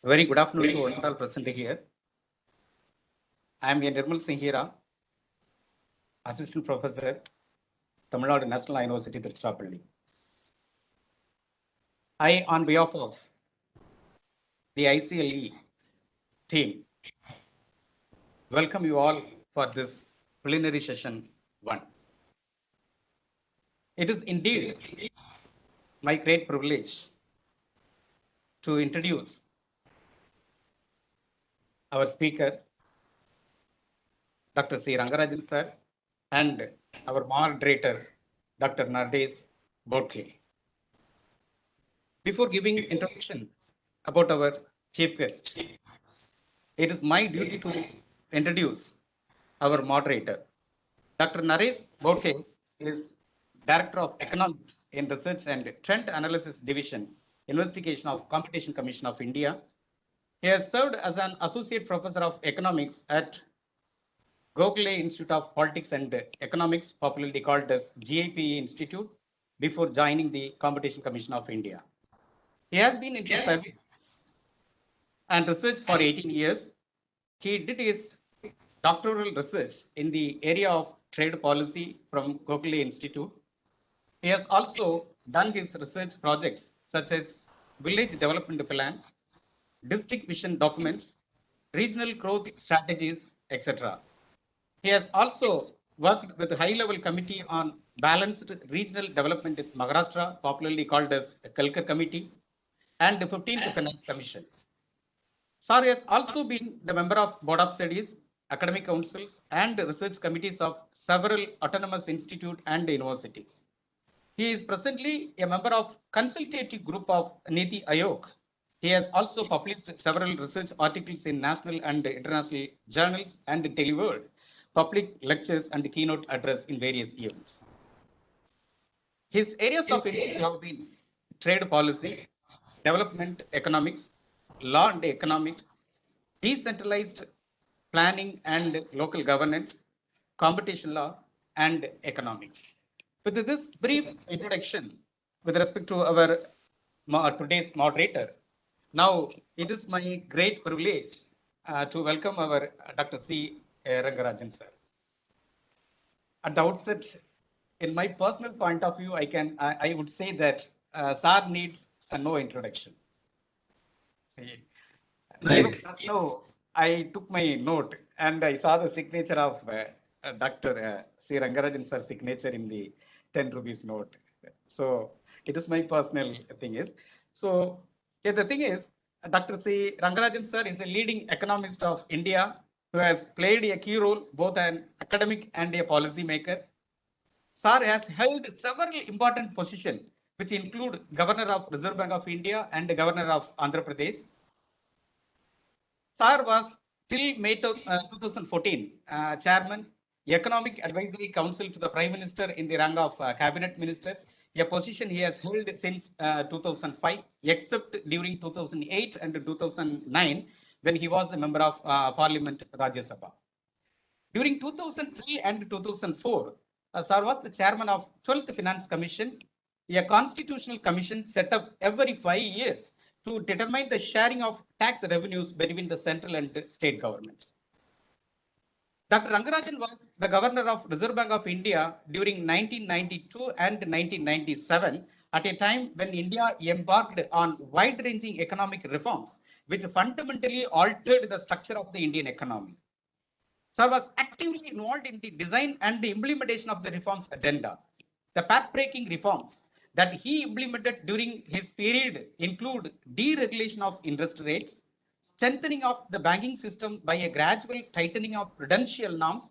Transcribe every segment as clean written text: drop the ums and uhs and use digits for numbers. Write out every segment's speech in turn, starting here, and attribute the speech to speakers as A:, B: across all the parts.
A: Very good afternoon to all present here. I am Nirmal Singh Hira, Assistant Professor, Tamil Nadu National University, Tiruchirappalli. I, on behalf of the ICLE team, welcome you all for this plenary session 1. It is indeed my great privilege to introduce our speaker, Dr. C. Rangarajan sir, and our moderator, Dr. Nardes Bodke. Before giving introduction about our chief guest, it is my duty to introduce our moderator. Dr. Naresh Bodke is Director of Economics in Research and Trend Analysis Division, Investigation of Competition Commission of India. He has served as an Associate Professor of Economics at Gokhale Institute of Politics and Economics, popularly called as GIPE Institute, before joining the Competition Commission of India. He has been into service and research for 18 years. He did his doctoral research in the area of trade policy from Gokhale Institute. He has also done his research projects such as Village Development Plan, District Vision Documents, Regional Growth Strategies, etc. He has also worked with the high-level committee on balanced regional development in Maharashtra, popularly called as Kalkar Committee, and the 15th Finance Commission. Sir has also been the member of Board of Studies, academic councils, and research committees of several autonomous institutes and universities. He is presently a member of consultative group of Niti Aayog. He has also published several research articles in national and international journals and delivered public lectures and keynote address in various events. His areas of interest have been trade policy, development economics, law and economics, decentralized planning and local governance, competition law, and economics. With this brief introduction with respect to our today's moderator, now it is my great privilege to welcome our Dr. C. Rangarajan sir. At the outset, in my personal point of view, I would say that sir needs no introduction. Even just now, I took my note and I saw the signature of Dr. C. Rangarajan sir's signature in the 10 rupees note. So it is my personal thing is. So yeah, the thing is, Dr. C. Rangarajan sir is a leading economist of India who has played a key role both an academic and a policy maker. Sir has held several important positions, which include Governor of Reserve Bank of India and Governor of Andhra Pradesh. Sir was till May 2014 Chairman, Economic Advisory Council to the Prime Minister in the rank of Cabinet Minister, a position he has held since 2005, except during 2008 and 2009 when he was the Member of Parliament Rajya Sabha. During 2003 and 2004, Sir was the chairman of 12th Finance Commission, a constitutional commission set up every 5 years to determine the sharing of tax revenues between the central and state governments. Dr. Rangarajan was the governor of Reserve Bank of India during 1992 and 1997 at a time when India embarked on wide-ranging economic reforms which fundamentally altered the structure of the Indian economy. Sir was actively involved in the design and the implementation of the reforms agenda. The path-breaking reforms that he implemented during his period include deregulation of interest rates, strengthening of the banking system by a gradual tightening of prudential norms,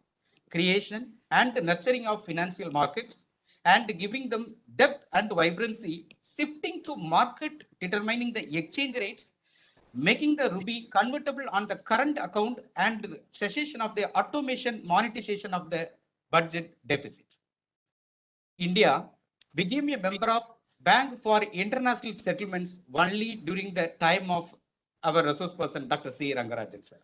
A: creation and nurturing of financial markets, and giving them depth and vibrancy, shifting to market determining the exchange rates, making the rupee convertible on the current account, and the cessation of the automation monetization of the budget deficit. India became a member of Bank for International Settlements only during the time of our resource person, Dr. C. Rangarajan sir.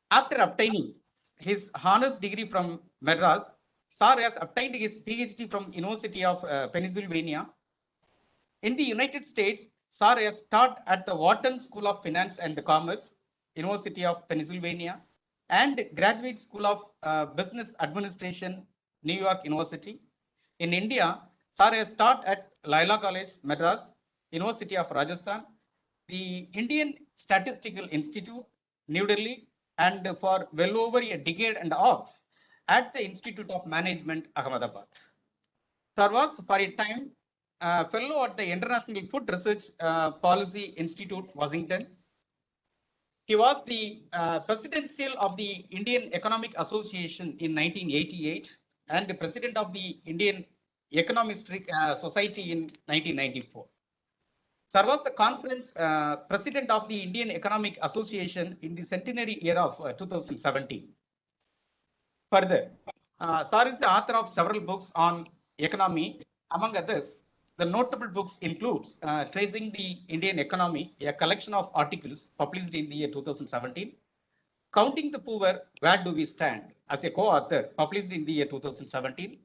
A: After obtaining his honors degree from Madras, Sir has obtained his PhD from University of Pennsylvania. In the United States, Sir has taught at the Wharton School of Finance and Commerce, University of Pennsylvania, and Graduate School of Business Administration, New York University. In India, Sir has taught at Laila College, Madras, University of Rajasthan, the Indian Statistical Institute, New Delhi, and for well over a decade and a half at the Institute of Management, Ahmedabad. Sir was for a time fellow at the International Food Research Policy Institute, Washington. He was the presidential of the Indian Economic Association in 1988 and the president of the Indian Econometric Society in 1994. Sir was the conference president of the Indian Economic Association in the centenary year of 2017. Further, Sir is the author of several books on economy. Among others, the notable books includes Tracing the Indian Economy, a collection of articles published in the year 2017, Counting the Poor, Where Do We Stand, as a co-author published in the year 2017,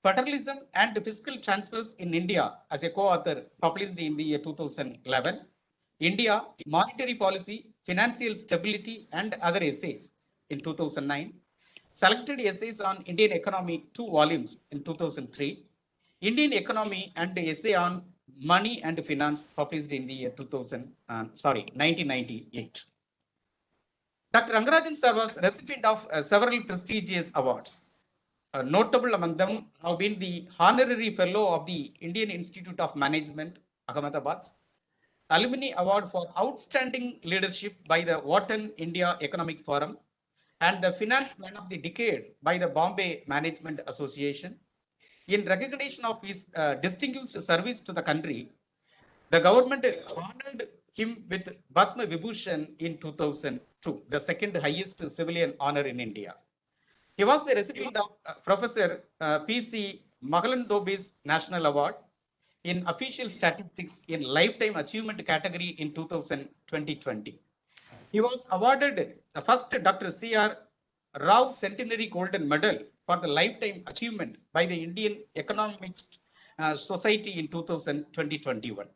A: Federalism and Fiscal Transfers in India, as a co-author published in the year 2011, India, Monetary Policy, Financial Stability and Other Essays in 2009, Selected Essays on Indian Economy, 2 volumes in 2003, Indian Economy and Essay on Money and Finance published in the year 1998. Dr. Rangarajan sir was recipient of several prestigious awards. Notable among them have been the Honorary Fellow of the Indian Institute of Management, Ahmedabad, Alumni Award for Outstanding Leadership by the Wharton India Economic Forum, and the Finance Man of the Decade by the Bombay Management Association. In recognition of his distinguished service to the country, the government honored him with Padma Vibhushan in 2002, the second highest civilian honor in India. He was the recipient of Professor P.C. Mahalanobis National Award in Official Statistics in Lifetime Achievement category in 2020. He was awarded the first Dr. C.R. Rao Centenary Golden Medal for the Lifetime Achievement by the Indian Economics Society in 2021.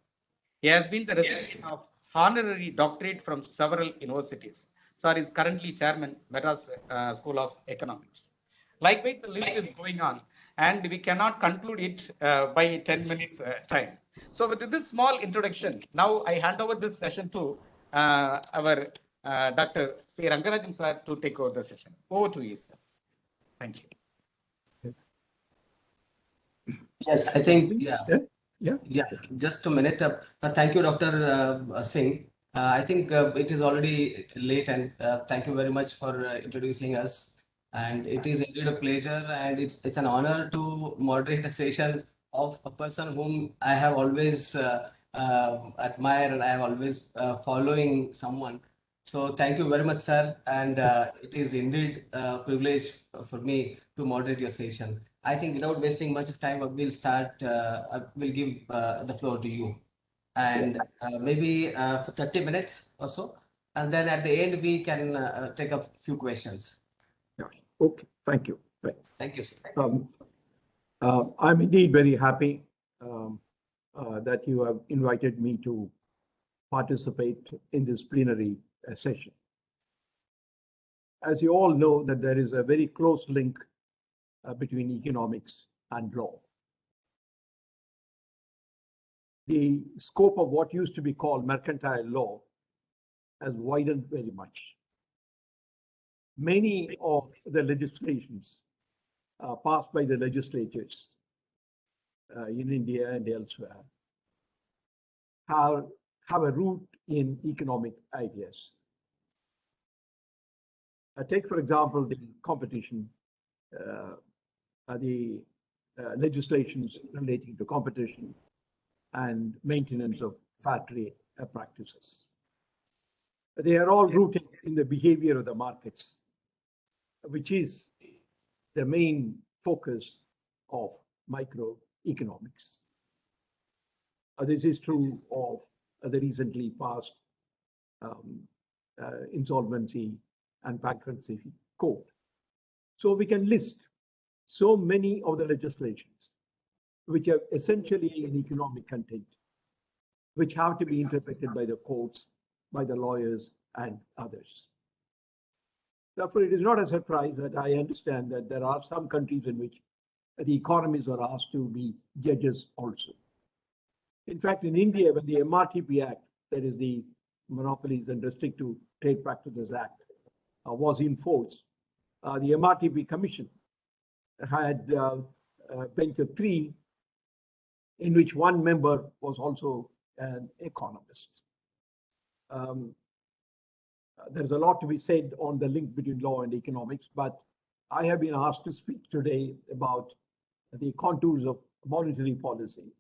A: He has been the recipient of honorary doctorate from several universities. Sir is currently chairman, Madras School of Economics. Likewise, the list is going on, and we cannot conclude it by 10 minutes time. So with this small introduction, now I hand over this session to our Dr. C. Rangarajan sir to take over the session. Over to you, sir. Thank you.
B: Yes, I think, yeah. Just a minute. Thank you, Dr. Singh. I think it is already late, and thank you very much for introducing us. And it is indeed a pleasure, and it's an honor to moderate a session of a person whom I have always admired, and I have always following someone. So thank you very much, sir. And it is indeed a privilege for me to moderate your session. I think without wasting much of time, we'll start. We'll give the floor to you, and maybe for 30 minutes or so, and then at the end we can take a few questions.
C: Yeah. Okay. Thank you. Right.
B: Thank you, sir.
C: I'm indeed very happy that you have invited me to participate in this plenary session. As you all know, that there is a very close link between economics and law. The scope of what used to be called mercantile law has widened very much. Many of the legislations passed by the legislatures in India and elsewhere have a root in economic ideas. Take, for example, the competition, the legislations relating to competition and maintenance of fair trade practices. They are all rooted in the behavior of the markets, which is the main focus of microeconomics. This is true of the recently passed insolvency and bankruptcy code. So we can list so many of the legislations which have essentially an economic content, which have to be interpreted by the courts, by the lawyers, and others. Therefore, it is not a surprise that I understand that there are some countries in which the economies are asked to be judges also. In fact, in India, when the MRTP Act, that is the Monopolies and Restrictive Trade Practices Act, was in force, the MRTP Commission had a bench of 3, in which one member was also an economist. There's a lot to be said on the link between law and economics, but I have been asked to speak today about the contours of monetary policy,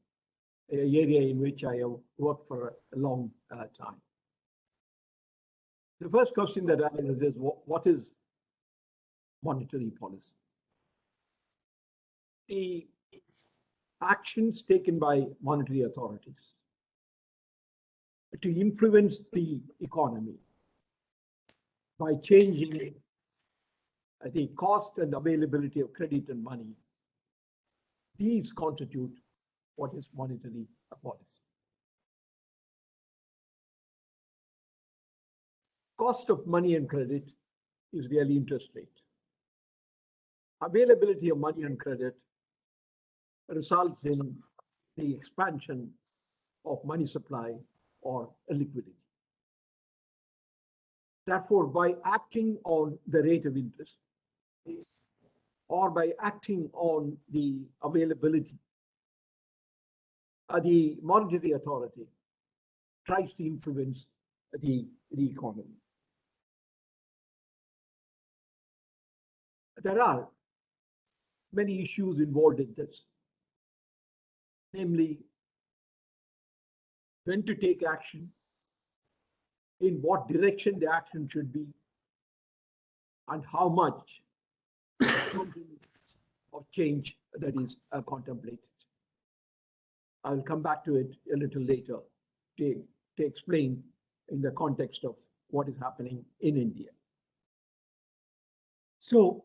C: an area in which I have worked for a long time. The first question that I ask is, what is monetary policy? The actions taken by monetary authorities to influence the economy by changing the cost and availability of credit and money, these constitute what is monetary policy. Cost of money and credit is really interest rate. Availability of money and credit results in the expansion of money supply or liquidity. Therefore, by acting on the rate of interest or by acting on the availability, the monetary authority tries to influence the economy. There are many issues involved in this, namely when to take action, in what direction the action should be, and how much of change that is contemplated. I'll come back to it a little later to explain in the context of what is happening in India. So,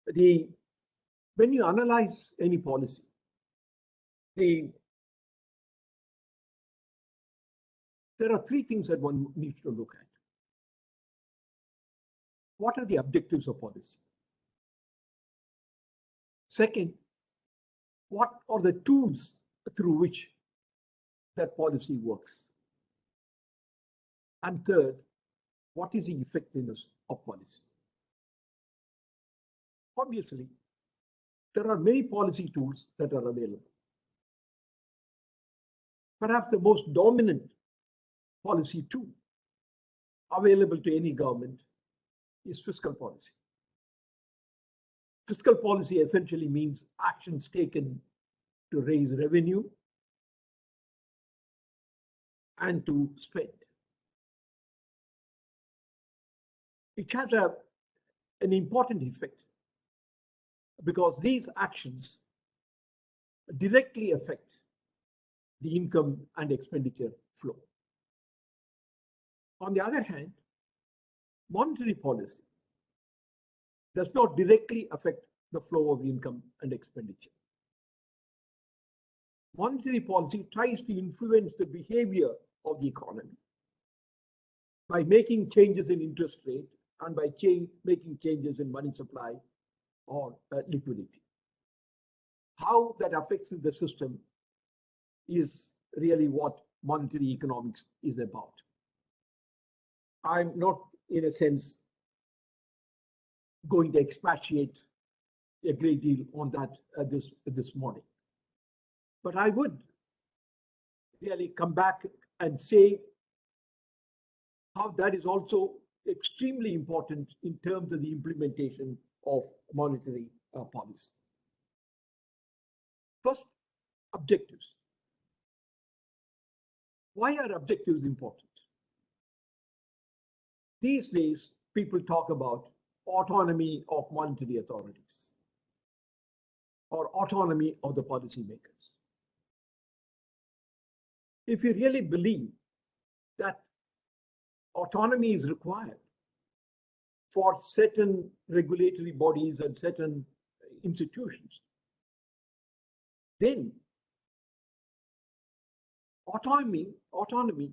C: when you analyze any policy, there are 3 things that one needs to look at. What are the objectives of policy? Second, what are the tools through which that policy works? And third, what is the effectiveness of policy? Obviously, there are many policy tools that are available. Perhaps the most dominant policy tool available to any government is fiscal policy. Fiscal policy essentially means actions taken to raise revenue and to spend. It has an important effect because these actions directly affect the income and expenditure flow. On the other hand, monetary policy does not directly affect the flow of income and expenditure. Monetary policy tries to influence the behavior of the economy by making changes in interest rate and by making changes in money supply or liquidity. How that affects the system is really what monetary economics is about. I'm not, in a sense, going to expatiate a great deal on that this morning. But I would really come back and say how that is also extremely important in terms of the implementation of monetary policy. First, objectives. Why are objectives important? These days, people talk about autonomy of monetary authorities or autonomy of the policymakers. If you really believe that autonomy is required for certain regulatory bodies and certain institutions, then Autonomy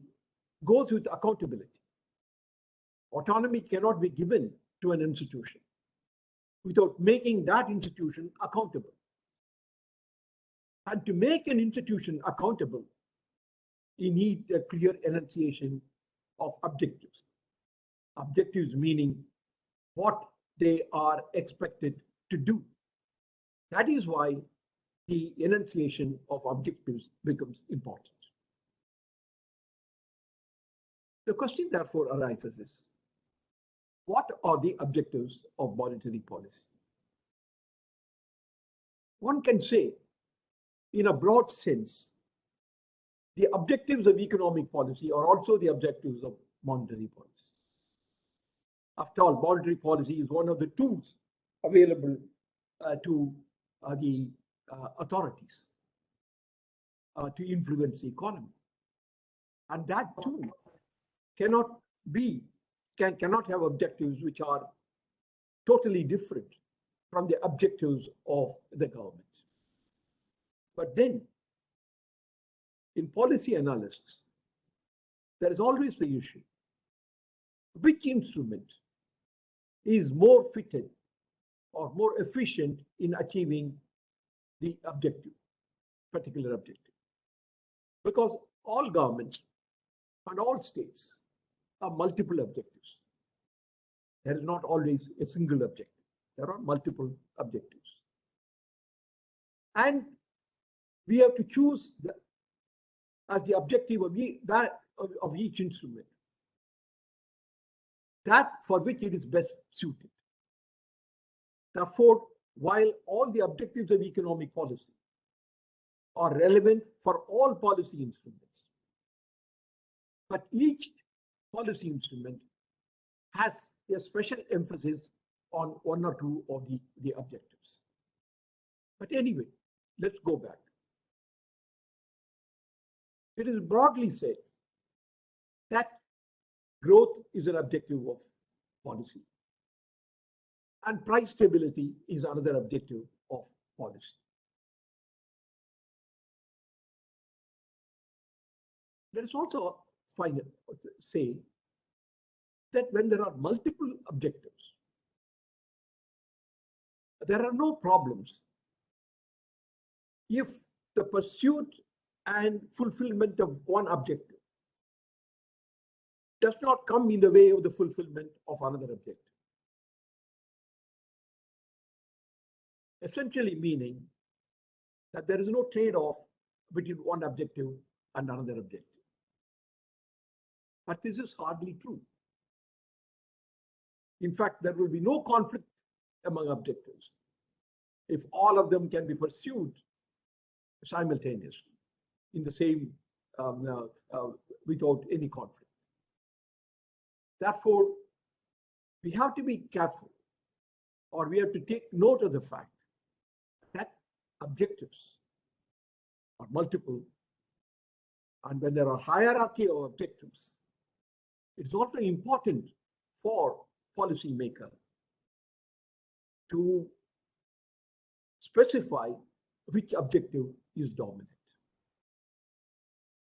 C: goes with accountability. Autonomy cannot be given to an institution without making that institution accountable. And to make an institution accountable, you need a clear enunciation of objectives. Objectives meaning what they are expected to do. That is why the enunciation of objectives becomes important. The question therefore arises is, what are the objectives of monetary policy? One can say, in a broad sense, the objectives of economic policy are also the objectives of monetary policy. After all, monetary policy is one of the tools available to the authorities to influence the economy. And that tool cannot have objectives which are totally different from the objectives of the government. But then, in policy analysis, there is always the issue, which instrument is more fitted or more efficient in achieving the objective, particular objective. Because all governments and all states have multiple objectives. There is not always a single objective. There are multiple objectives. And we have to choose as the objective of each instrument that for which it is best suited. Therefore, while all the objectives of economic policy are relevant for all policy instruments, but each policy instrument has a special emphasis on one or two of the objectives. But anyway, let's go back. It is broadly said that growth is an objective of policy, and price stability is another objective of policy. Let us also say that when there are multiple objectives, there are no problems if the pursuit and fulfillment of one objective does not come in the way of the fulfillment of another objective. Essentially meaning that there is no trade-off between one objective and another objective. But this is hardly true. In fact, there will be no conflict among objectives if all of them can be pursued simultaneously in the same, without any conflict. Therefore, we have to be careful, or we have to take note of the fact that objectives are multiple, and when there are hierarchy of objectives, it's also important for policymaker to specify which objective is dominant.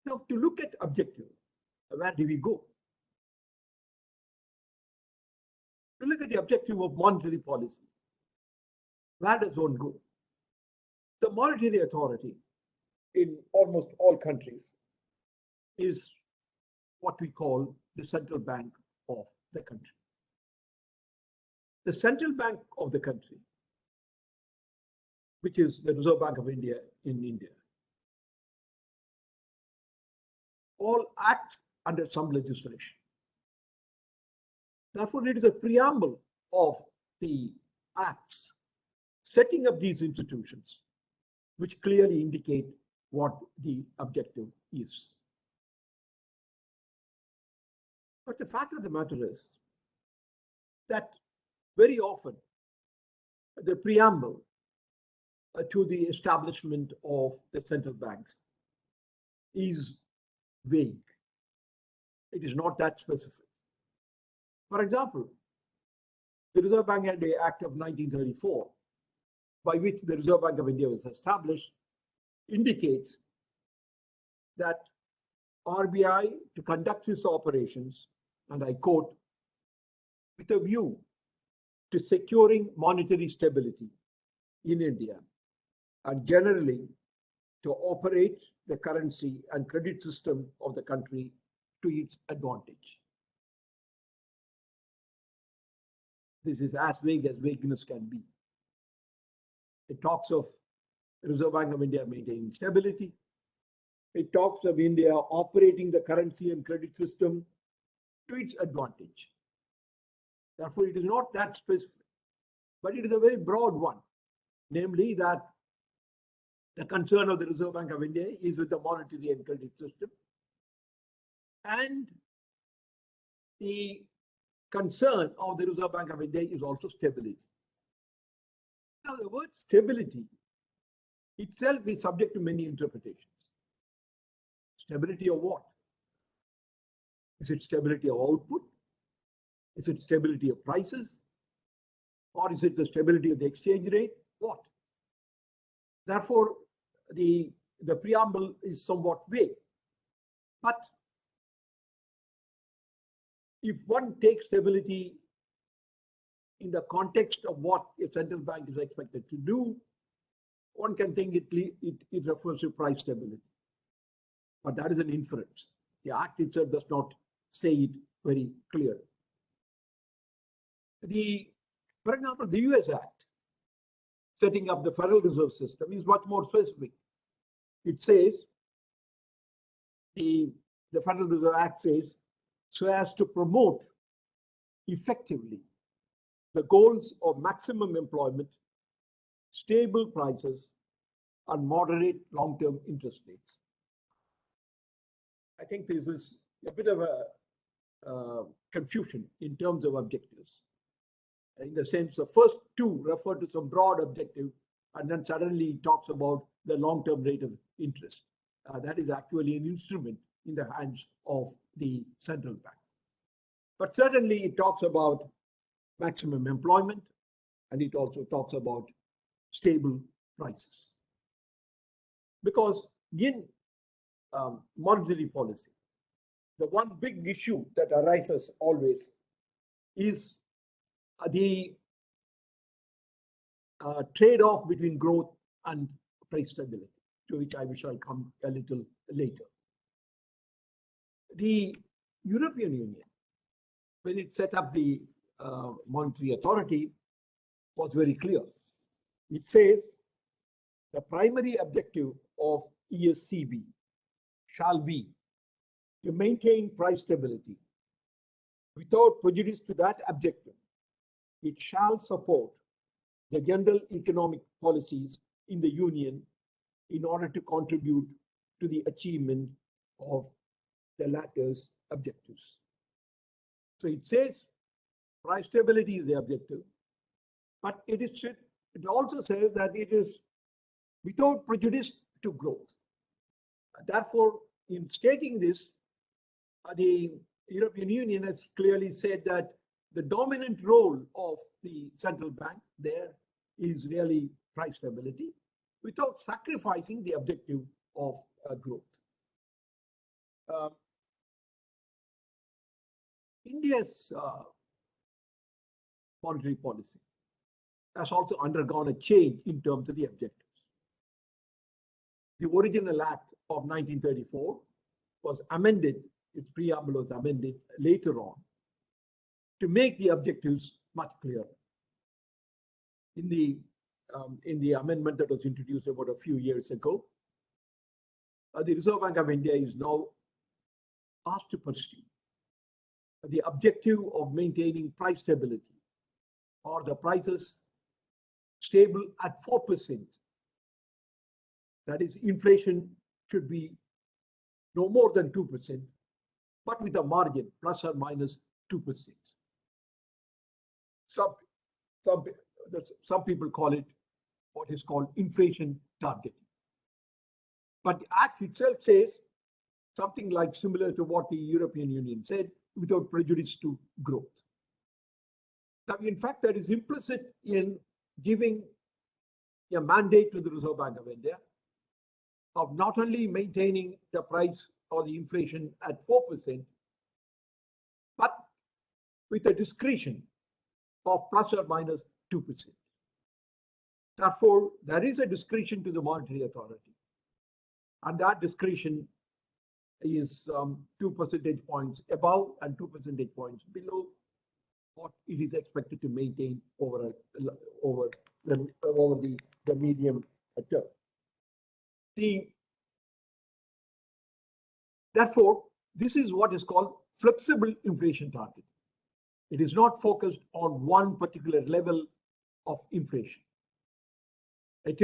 C: Now, to look at objective, where do we go? To look at the objective of monetary policy, where does one go? The monetary authority in almost all countries is what we call the central bank of the country. The central bank of the country, which is the Reserve Bank of India in India, all act under some legislation. Therefore, it is a preamble of the acts setting up these institutions, which clearly indicate what the objective is. But the fact of the matter is that very often the preamble to the establishment of the central banks is vague. It is not that specific. For example, the Reserve Bank Act of 1934, by which the Reserve Bank of India was established, indicates that RBI to conduct its operations, and I quote, with a view to securing monetary stability in India and generally to operate the currency and credit system of the country to its advantage. This is as vague as vagueness can be. It talks of Reserve Bank of India maintaining stability. It talks of India operating the currency and credit system to its advantage. Therefore, it is not that specific, but it is a very broad one, namely that the concern of the Reserve Bank of India is with the monetary and credit system, and the concern of the Reserve Bank of India is also stability. Now, the word stability itself is subject to many interpretations. Stability of what? Is it stability of output? Is it stability of prices? Or is it the stability of the exchange rate? What? Therefore, the preamble is somewhat vague. But if one takes stability in the context of what a central bank is expected to do, one can think it refers to price stability. But that is an inference. The Act itself does not say it very clearly. For example, the US Act, setting up the Federal Reserve System, is much more specific. It says, the Federal Reserve Act says, so as to promote effectively the goals of maximum employment, stable prices, and moderate long-term interest rates. I think this is a bit of a confusion in terms of objectives. In the sense, the first two refer to some broad objective, and then suddenly it talks about the long-term rate of interest. That is actually an instrument in the hands of the central bank. But certainly it talks about maximum employment, and it also talks about stable prices. Because in monetary policy, the one big issue that arises always is the trade-off between growth and price stability, to which I shall come a little later. The European Union, when it set up the monetary authority, was very clear. It says the primary objective of ESCB shall be to maintain price stability. Without prejudice to that objective, it shall support the general economic policies in the Union in order to contribute to the achievement of the latter's objectives. So it says price stability is the objective, but it also says that it is without prejudice to growth. Therefore, in stating this, the European Union has clearly said that the dominant role of the central bank there is really price stability without sacrificing the objective of growth. India's monetary policy has also undergone a change in terms of the objectives. The original Act of 1934 was amended, its preamble was amended later on to make the objectives much clearer. In the amendment that was introduced about a few years ago, the Reserve Bank of India is now asked to pursue the objective of maintaining price stability, or the prices stable at 4%. That is, inflation should be no more than 2%, but with a margin plus or minus 2%. Some people call it what is called inflation targeting. But the Act itself says something like similar to what the European Union said, without prejudice to growth. Now, in fact, that is implicit in giving a mandate to the Reserve Bank of India of not only maintaining the price or the inflation at 4%, but with a discretion of plus or minus 2%. Therefore, there is a discretion to the monetary authority, and that discretion is 2 percentage points above and 2 percentage points below what it is expected to maintain over the medium term. Therefore, this is what is called flexible inflation target. It is not focused on one particular level of inflation. It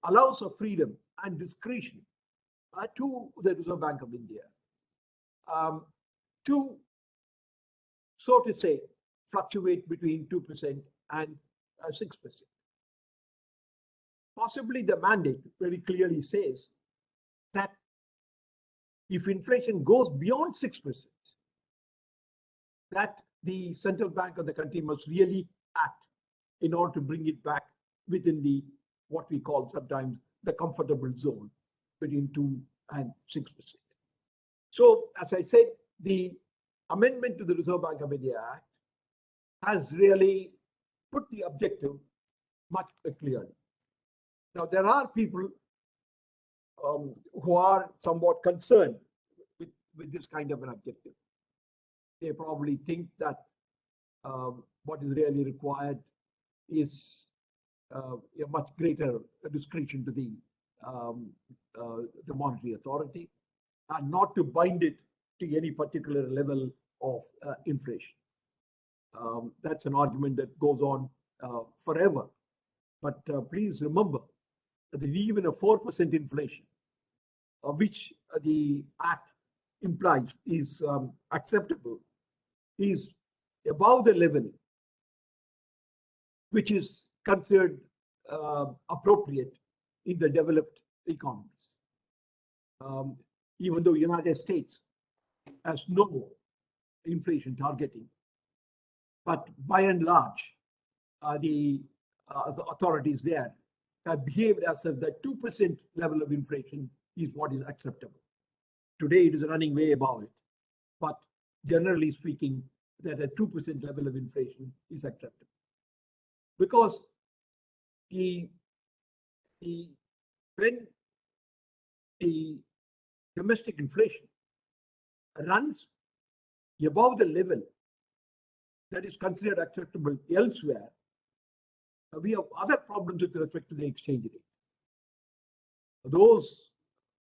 C: allows a freedom and discretion to the Reserve Bank of India to, so to say, fluctuate between 2% and 6%. Possibly the mandate very clearly says that if inflation goes beyond 6%, that the central bank of the country must really act in order to bring it back within the what we call sometimes the comfortable zone between 2 and 6%. So, as I said, the amendment to the Reserve Bank of India Act has really put the objective much clearly. Now, there are people who are somewhat concerned with this kind of an objective. They probably think that what is really required is a much greater discretion to the monetary authority, and not to bind it to any particular level of inflation. That's an argument that goes on forever. But please remember that even a 4% inflation, which the Act implies is acceptable, is above the level which is considered appropriate in the developed economies. Even though the United States has no inflation targeting, but by and large, the authorities there have behaved as if the 2% level of inflation is what is acceptable. Today, it is running way above it, but generally speaking, that a 2% level of inflation is acceptable. Because when the domestic inflation runs above the level that is considered acceptable elsewhere, we have other problems with respect to the exchange rate. Those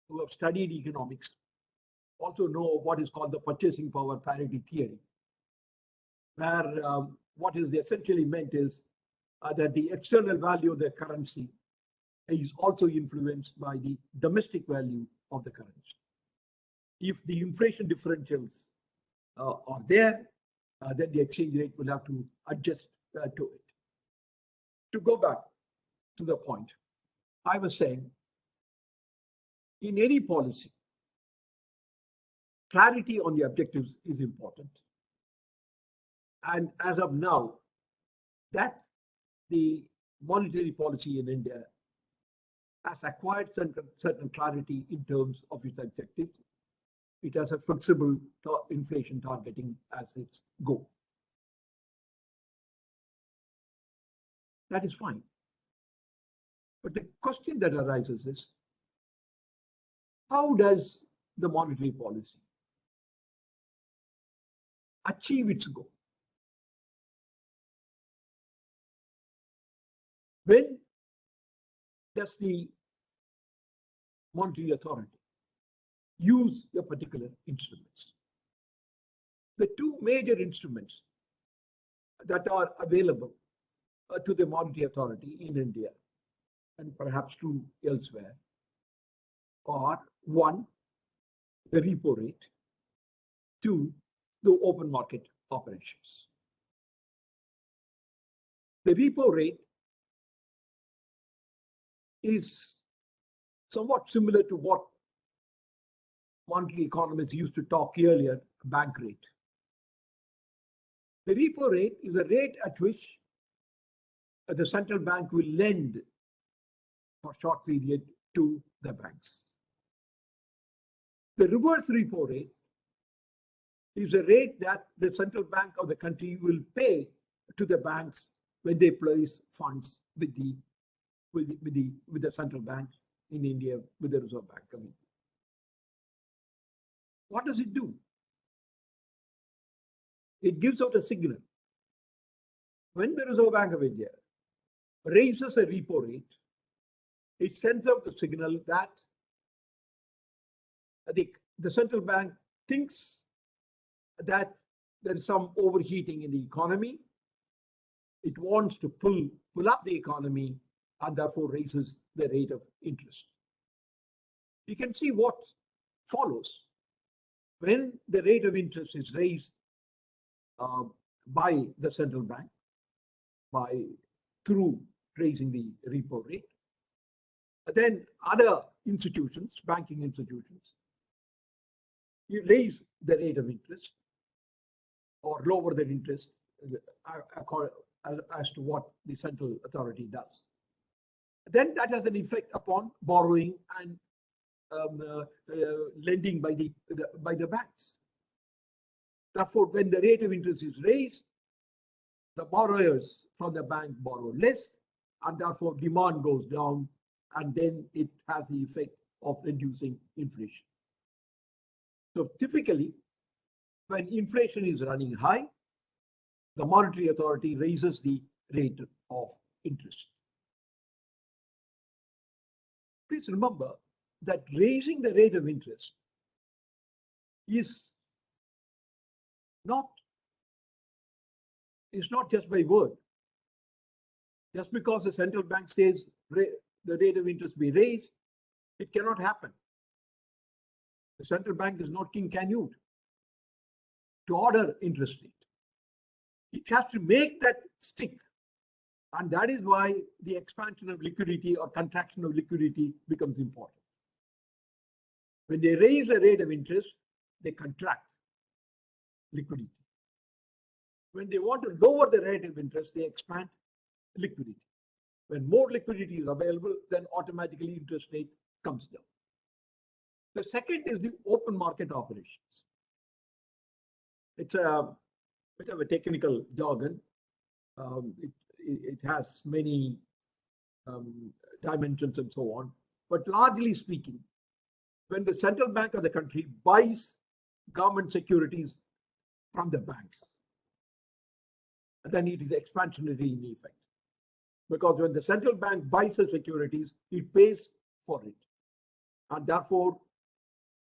C: who have studied economics also know what is called the purchasing power parity theory, where what is essentially meant is that the external value of the currency is also influenced by the domestic value of the currency. If the inflation differentials are there, then the exchange rate will have to adjust to it. To go back to the point, I was saying, in any policy, clarity on the objectives is important. And as of now, that the monetary policy in India has acquired certain clarity in terms of its objectives. It has a flexible inflation targeting as its goal. That is fine. But the question that arises is, how does the monetary policy achieve its goal? When does the monetary authority use a particular instruments? The two major instruments that are available to the monetary authority in India and perhaps to elsewhere are: one, the repo rate; two, the open market operations. The repo rate is somewhat similar to what monetary economists used to talk earlier, bank rate. The repo rate is a rate at which the central bank will lend for a short period to the banks. The reverse repo rate is a rate that the central bank of the country will pay to the banks when they place funds with the central bank in India, with the Reserve Bank of India. What does it do? It gives out a signal. When the Reserve Bank of India raises a repo rate, it sends out the signal that the central bank thinks that there is some overheating in the economy. It wants to pull up the economy and therefore raises the rate of interest. You can see what follows when the rate of interest is raised by the central bank through raising the repo rate. Then other institutions, banking institutions, you raise the rate of interest or lower the interest as to what the central authority does. Then that has an effect upon borrowing and lending by the banks. Therefore, when the rate of interest is raised, the borrowers from the bank borrow less, and therefore demand goes down, and then it has the effect of reducing inflation. So typically, when inflation is running high, the monetary authority raises the rate of interest. Please remember that raising the rate of interest is not just by word. Just because the central bank says the rate of interest be raised, it cannot happen. The central bank is not King Canute to order interest rate. It has to make that stick. And that is why the expansion of liquidity or contraction of liquidity becomes important. When they raise the rate of interest, they contract liquidity. When they want to lower the rate of interest, they expand liquidity. When more liquidity is available, then automatically interest rate comes down. The second is the open market operations. It's a bit of a technical jargon. It has many dimensions and so on. But largely speaking, when the central bank of the country buys government securities from the banks, then it is expansionary in effect. Because when the central bank buys the securities, it pays for it. And therefore,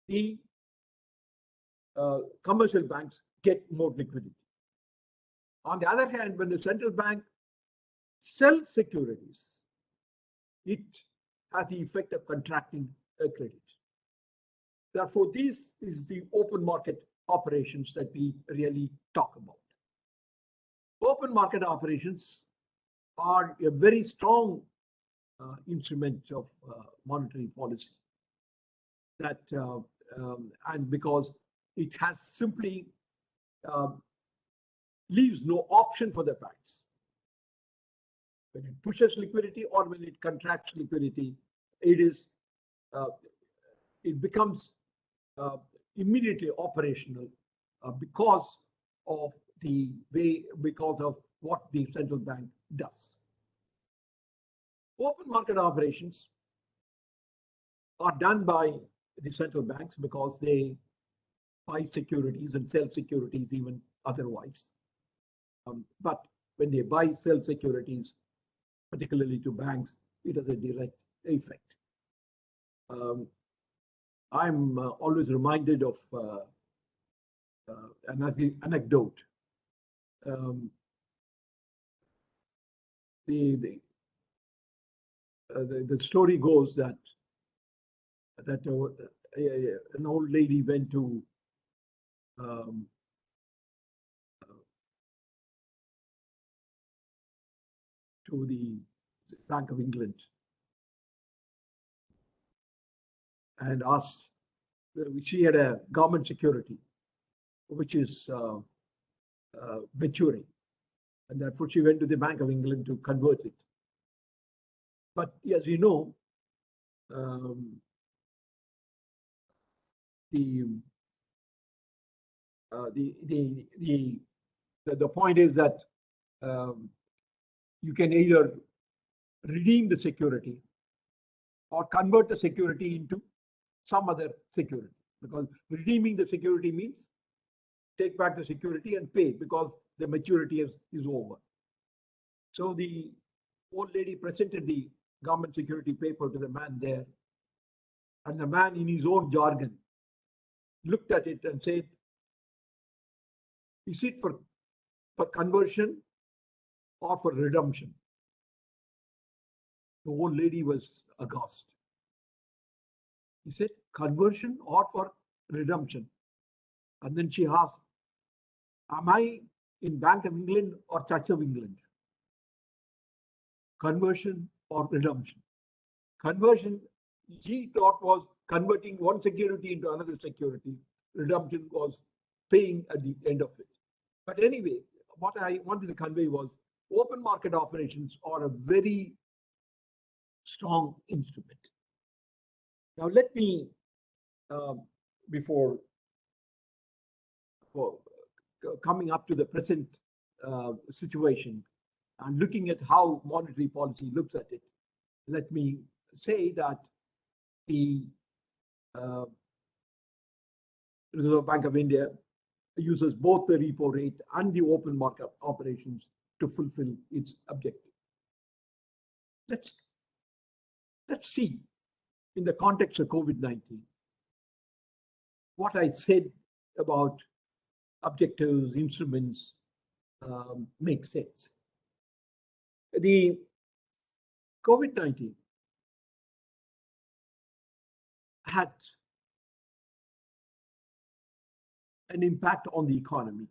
C: the commercial banks get more liquidity. On the other hand, when the central bank sells securities, it has the effect of contracting credit. Therefore, this is the open market operations that we really talk about. Open market operations are a very strong instrument of monetary policy. That and because it has simply leaves no option for the banks. When it pushes liquidity or when it contracts liquidity, it becomes immediately operational because of what the central bank does. Open market operations are done by the central banks because they buy securities and sell securities even otherwise. But when they buy, sell securities, particularly to banks, it has a direct effect. I'm always reminded of an anecdote. The story goes that an old lady went to the Bank of England and asked, she had a government security which is maturing, and therefore she went to the Bank of England to convert it. But as you know, the point is that you can either redeem the security or convert the security into some other security, because redeeming the security means take back the security and pay because the maturity is over. So the old lady presented the government security paper to the man there, and the man in his own jargon looked at it and said, is it for conversion or for redemption? The old lady was aghast. He said, conversion or for redemption? And then she asked, am I in Bank of England or Church of England? Conversion or redemption? Conversion, he thought, was converting one security into another security. Redemption was paying at the end of it. But anyway, what I wanted to convey was open market operations are a very strong instrument. Now, let me, before coming up to the present situation and looking at how monetary policy looks at it, let me say that the Reserve Bank of India uses both the repo rate and the open market operations to fulfill its objective. Let's see, in the context of COVID-19, what I said about objectives, instruments, makes sense. The COVID-19 had an impact on the economy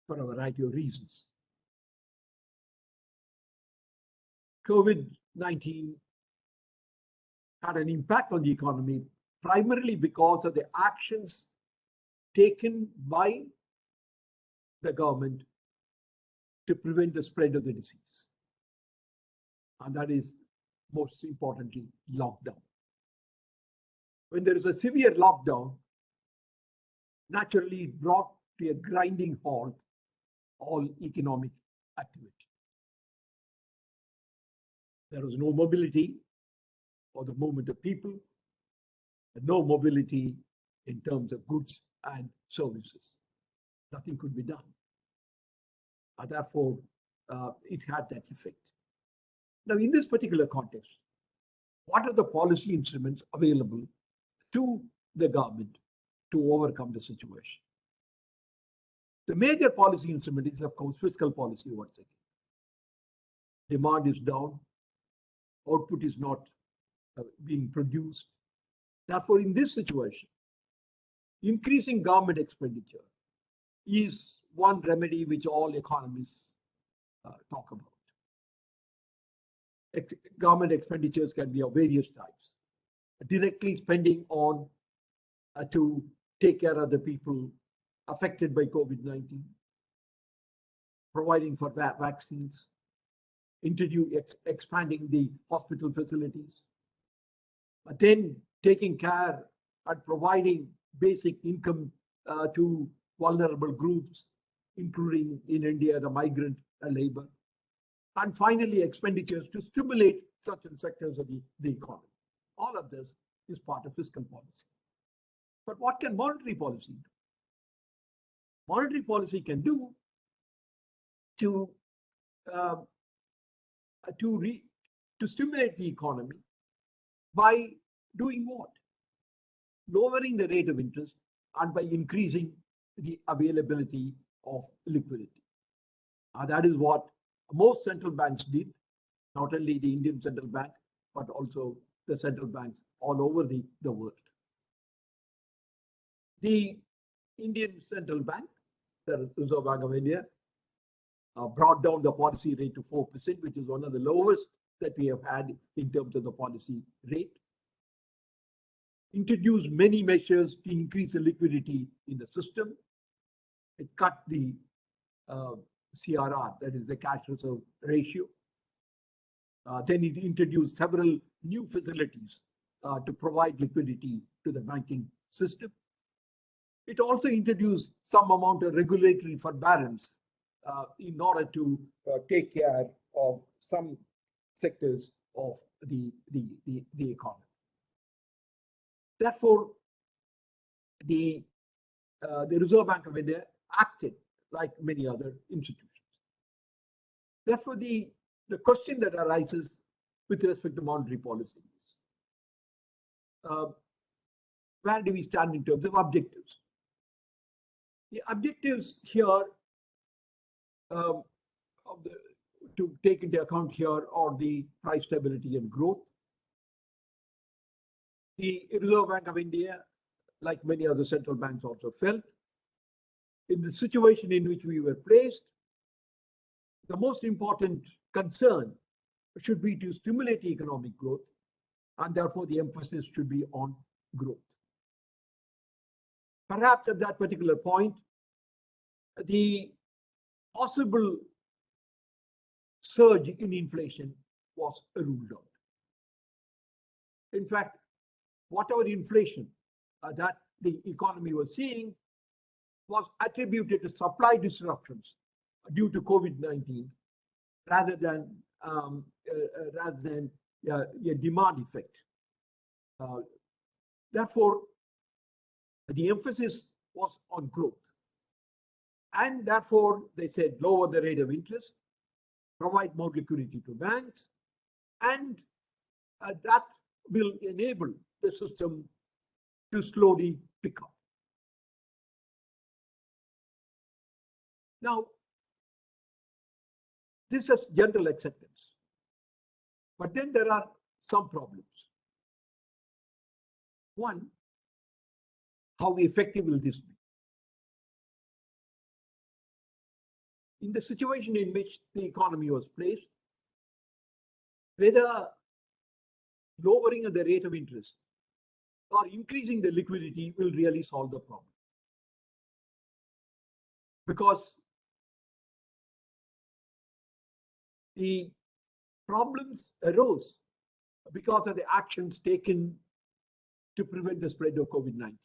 C: for a variety of reasons. COVID-19 had an impact on the economy primarily because of the actions taken by the government to prevent the spread of the disease. And that is, most importantly, lockdown. When there is a severe lockdown, naturally it brought to a grinding halt all economic activity. There was no mobility for the movement of people, and no mobility in terms of goods and services. Nothing could be done. And therefore, it had that effect. Now, in this particular context, what are the policy instruments available to the government to overcome the situation? The major policy instrument is, of course, fiscal policy once again. Demand is down, output is not being produced. Therefore, in this situation, increasing government expenditure is one remedy which all economists talk about. Government expenditures can be of various types. Directly spending on to take care of the people affected by COVID-19, providing for vaccines, expanding the hospital facilities, but then taking care and providing basic income to vulnerable groups, including in India, the migrant labor, and finally expenditures to stimulate certain sectors of the economy. All of this is part of fiscal policy. But what can monetary policy do? Monetary policy can do to stimulate the economy by doing what? Lowering the rate of interest and by increasing the availability of liquidity. That is what most central banks did, not only the Indian Central Bank, but also the central banks all over the world. The Indian Central Bank, the Reserve Bank of India, brought down the policy rate to 4%, which is one of the lowest that we have had in terms of the policy rate. Introduced many measures to increase the liquidity in the system. It cut the CRR, that is the cash reserve ratio. Then it introduced several new facilities to provide liquidity to the banking system. It also introduced some amount of regulatory forbearance in order to take care of some sectors of the economy. Therefore, the Reserve Bank of India acted like many other institutions. Therefore, the question that arises with respect to monetary policy is, where do we stand in terms of objectives? The objectives here to take into account here are the price stability and growth. The Reserve Bank of India, like many other central banks, also felt in the situation in which we were placed, the most important concern should be to stimulate economic growth, and therefore the emphasis should be on growth. Perhaps at that particular point, the possible surge in inflation was ruled out. In fact, whatever inflation that the economy was seeing was attributed to supply disruptions due to COVID-19 rather than a demand effect. Therefore, the emphasis was on growth. And therefore, they said lower the rate of interest, provide more liquidity to banks, and that will enable the system to slowly pick up. Now, this is general acceptance. But then there are some problems. One, how effective will this be? In the situation in which the economy was placed, whether lowering of the rate of interest or increasing the liquidity will really solve the problem. Because the problems arose because of the actions taken to prevent the spread of COVID-19.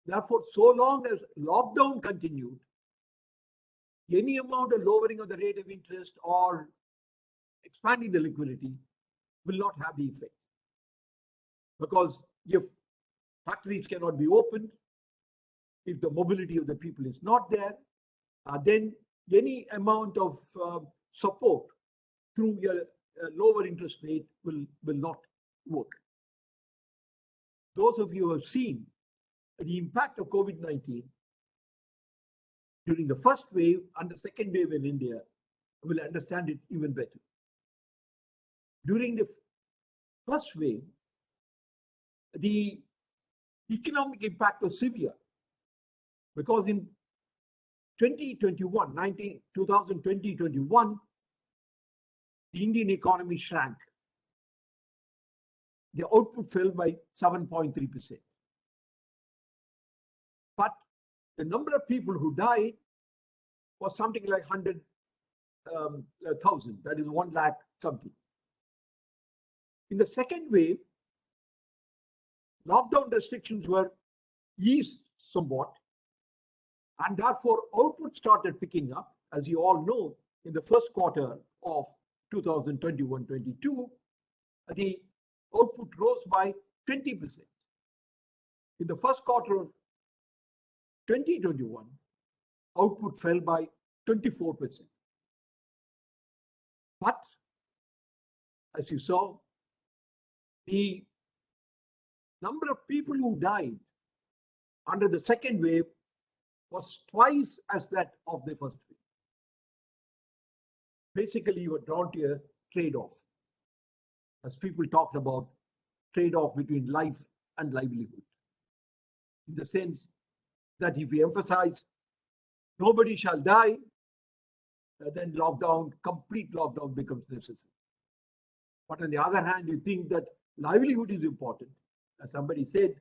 C: Therefore, so long as lockdown continued, any amount of lowering of the rate of interest or expanding the liquidity will not have the effect. Because if factories cannot be opened, if the mobility of the people is not there, then any amount of support through a lower interest rate will not work. Those of you who have seen the impact of COVID-19 during the first wave and the second wave in India will understand it even better. During the first wave, the economic impact was severe because in 2020-21, the Indian economy shrank. The output fell by 7.3%. But the number of people who died was something like 100,000, that is 1 lakh something. In the second wave, lockdown restrictions were eased somewhat, and therefore output started picking up. As you all know, in the first quarter of 2021-22, the output rose by 20%. In the first quarter of 2021, output fell by 24%. But as you saw, the number of people who died under the second wave was twice as that of the first wave. Basically, you were drawn to a trade-off. As people talked about trade-off between life and livelihood. In the sense that if we emphasize nobody shall die, then complete lockdown becomes necessary. But on the other hand, you think that livelihood is important. As somebody said,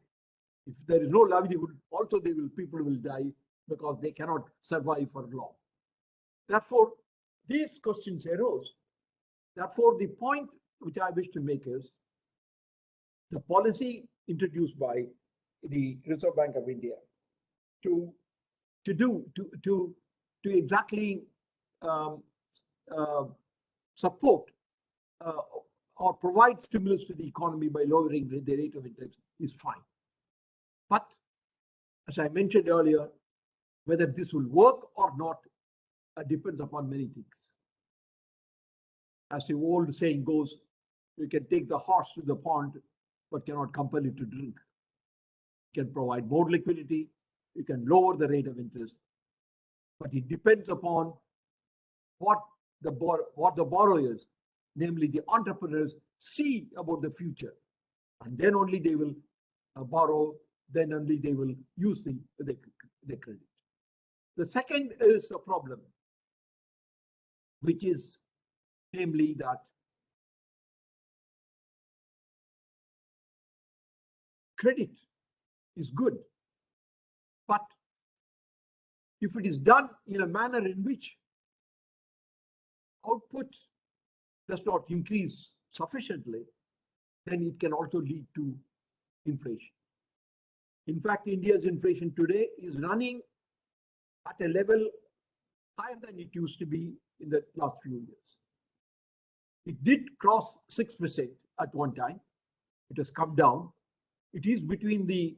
C: if there is no livelihood, also people will die because they cannot survive for long. Therefore, these questions arose. Therefore, the point which I wish to make is the policy introduced by the Reserve Bank of India to exactly um, uh, support or provide stimulus to the economy by lowering the rate of interest is fine. But as I mentioned earlier, whether this will work or not depends upon many things. As the old saying goes, you can take the horse to the pond, but cannot compel it to drink. You can provide more liquidity, you can lower the rate of interest, but it depends upon what the borrowers, namely the entrepreneurs, see about the future, and then only they will borrow. Then only they will use the credit. The second is a problem, which is namely that credit is good, but if it is done in a manner in which output does not increase sufficiently, then it can also lead to inflation. In fact, India's inflation today is running at a level higher than it used to be in the last few years. It did cross 6% at one time. It has come down. It is between the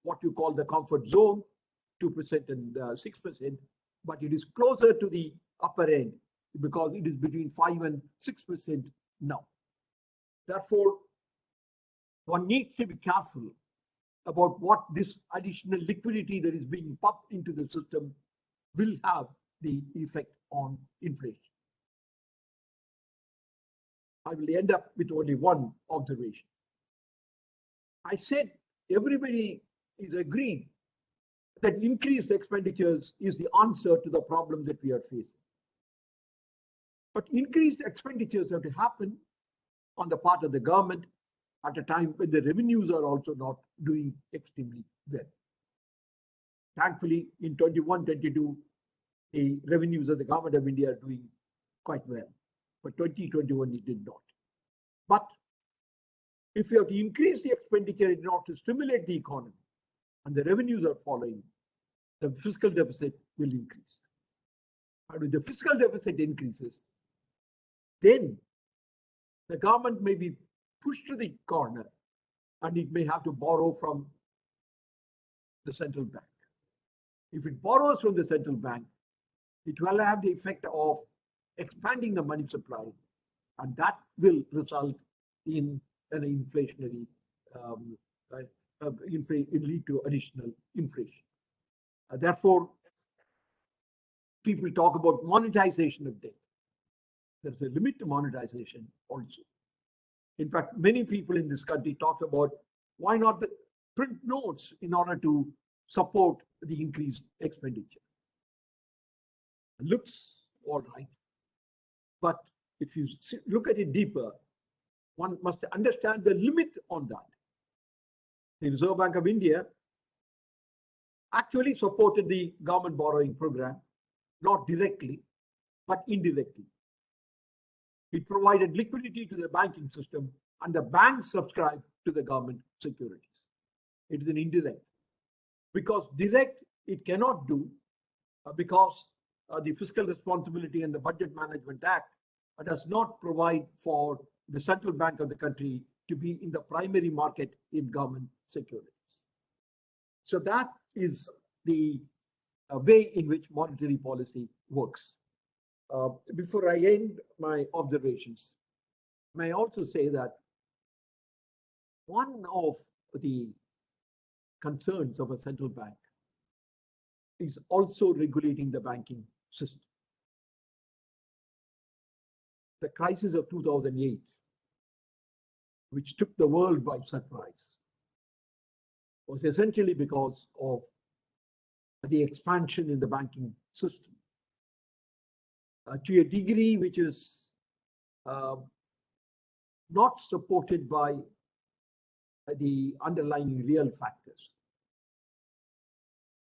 C: what you call the comfort zone, 2% and 6%, but it is closer to the upper end because it is between 5 and 6% now. Therefore, one needs to be careful about what this additional liquidity that is being pumped into the system will have the effect on inflation. I will end up with only one observation. I said everybody is agreed that increased expenditures is the answer to the problem that we are facing. But increased expenditures have to happen on the part of the government at a time when the revenues are also not doing extremely well. Thankfully, in 21-22, the revenues of the government of India are doing quite well. But 2021, it did not. But if you have to increase the expenditure in order to stimulate the economy, and the revenues are following, the fiscal deficit will increase. And if the fiscal deficit increases, then the government may be pushed to the corner and it may have to borrow from the central bank. If it borrows from the central bank, it will have the effect of expanding the money supply, and that will result in an inflationary, lead to additional inflation. Therefore, people talk about monetization of debt. There's a limit to monetization also. In fact, many people in this country talk about why not print notes in order to support the increased expenditure. It looks all right, but if you look at it deeper, one must understand the limit on that. The Reserve Bank of India actually supported the government borrowing program, not directly, but indirectly. It provided liquidity to the banking system, and the banks subscribed to the government securities. It is an indirect. Because direct, it cannot do, because the Fiscal Responsibility and the Budget Management Act does not provide for the central bank of the country to be in the primary market in government securities. So that is the way in which monetary policy works. Before I end my observations, may I also say that one of the concerns of a central bank is also regulating the banking system. The crisis of 2008, which took the world by surprise, was essentially because of the expansion in the banking system. To a degree which is not supported by the underlying real factors.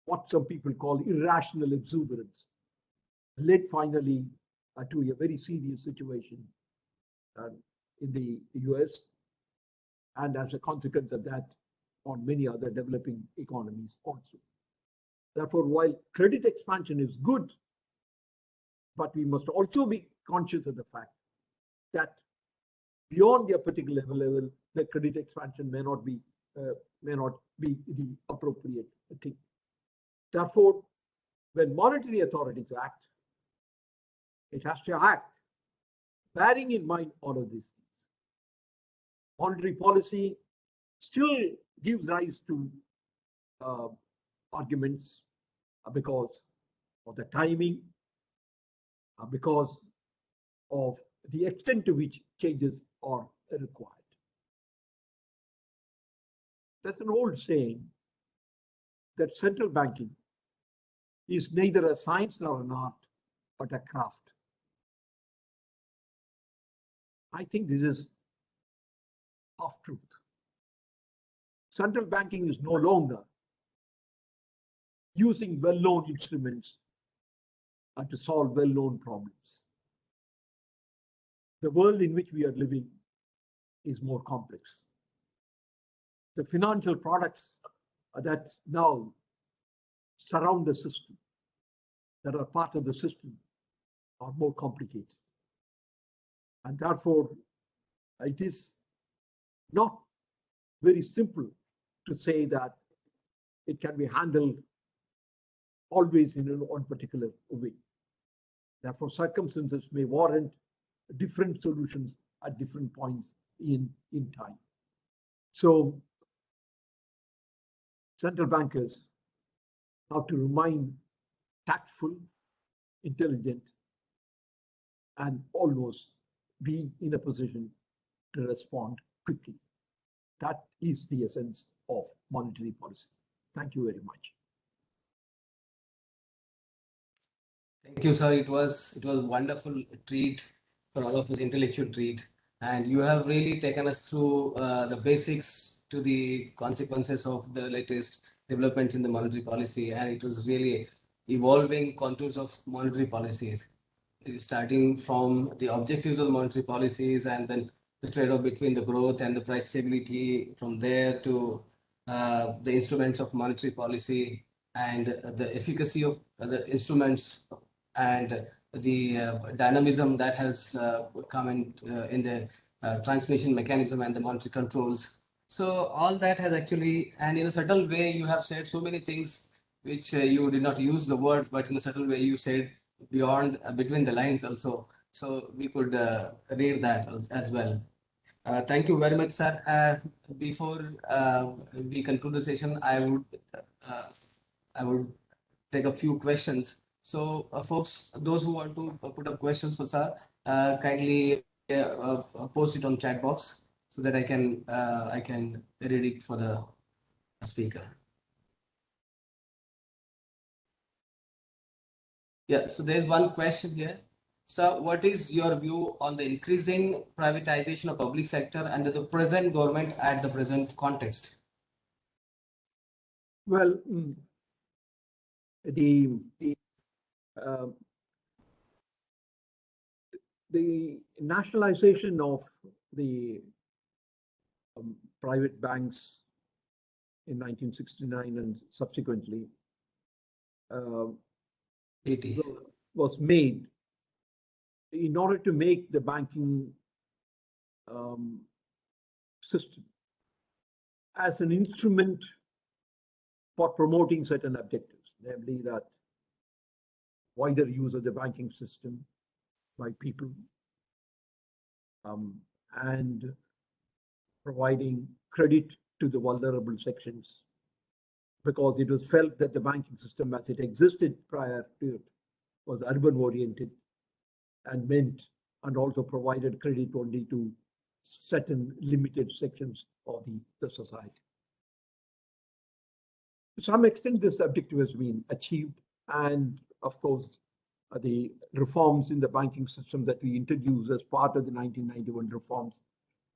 C: What some people call irrational exuberance led finally to a very serious situation in the US. And as a consequence of that, on many other developing economies also. Therefore, while credit expansion is good, but we must also be conscious of the fact that beyond a particular level, the credit expansion may not be the appropriate thing. Therefore, when monetary authorities act, it has to act bearing in mind all of these things. Monetary policy still gives rise to arguments because of the timing, because of the extent to which changes are required. That's an old saying that central banking is neither a science nor an art, but a craft. I think this is half truth. Central banking is no longer using well-known instruments to solve well-known problems. The world in which we are living is more complex. The financial products that now surround the system, that are part of the system, are more complicated. And therefore, it is not very simple to say that it can be handled always in one particular way. Therefore, circumstances may warrant different solutions at different points in time. So, central bankers have to remain tactful, intelligent, and almost be in a position to respond quickly. That is the essence of monetary policy. Thank you very much.
B: Thank you, sir. It was a wonderful treat for all of us, intellectual treat, and you have really taken us through the basics to the consequences of the latest developments in the monetary policy, and it was really evolving contours of monetary policies, starting from the objectives of monetary policies and then the trade-off between the growth and the price stability, from there to the instruments of monetary policy and the efficacy of the instruments and the dynamism that has come in the transmission mechanism and the monetary controls. So all that has actually, and in a subtle way, you have said so many things which you did not use the words, but in a subtle way you said beyond, between the lines also. So we could read that as well. Thank you very much, sir. Before we conclude the session, I would take a few questions. So, folks, those who want to put up questions for sir, kindly post it on chat box so that I can read it for the speaker. Yeah, so there's one question here. So, what is your view on the increasing privatization of public sector under the present government at the present context?
C: Well, the nationalization of the private banks in 1969 and subsequently
B: 80.
C: was made in order to make the banking system as an instrument for promoting certain objectives, namely that wider use of the banking system by people and providing credit to the vulnerable sections, because it was felt that the banking system as it existed prior to it was urban oriented and meant and also provided credit only to certain limited sections of the society. To some extent, this objective has been achieved, and of course, the reforms in the banking system that we introduced as part of the 1991 reforms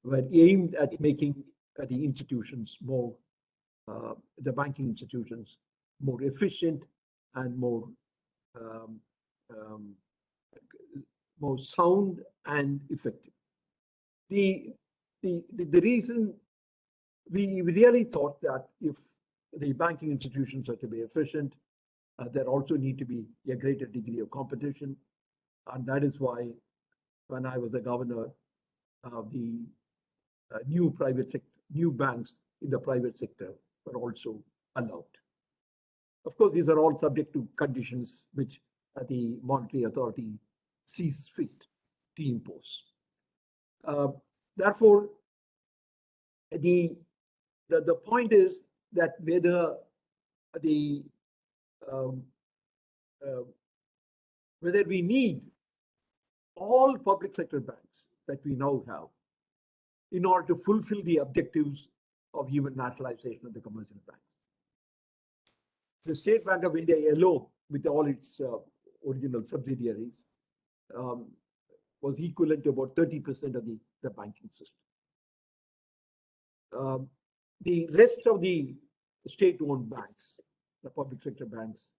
C: were aimed at making the institutions more, the banking institutions more efficient and more sound and effective. The reason we really thought that if the banking institutions are to be efficient, there also need to be a greater degree of competition. And that is why when I was a governor, the new banks in the private sector were also allowed. Of course, these are all subject to conditions which the monetary authority sees fit to impose. Therefore, the point is that whether the whether we need all public sector banks that we now have in order to fulfill the objectives of even nationalization of the commercial banks. The State Bank of India alone, with all its original subsidiaries, was equivalent to about 30% of the banking system. The rest of the state-owned banks, the public sector banks,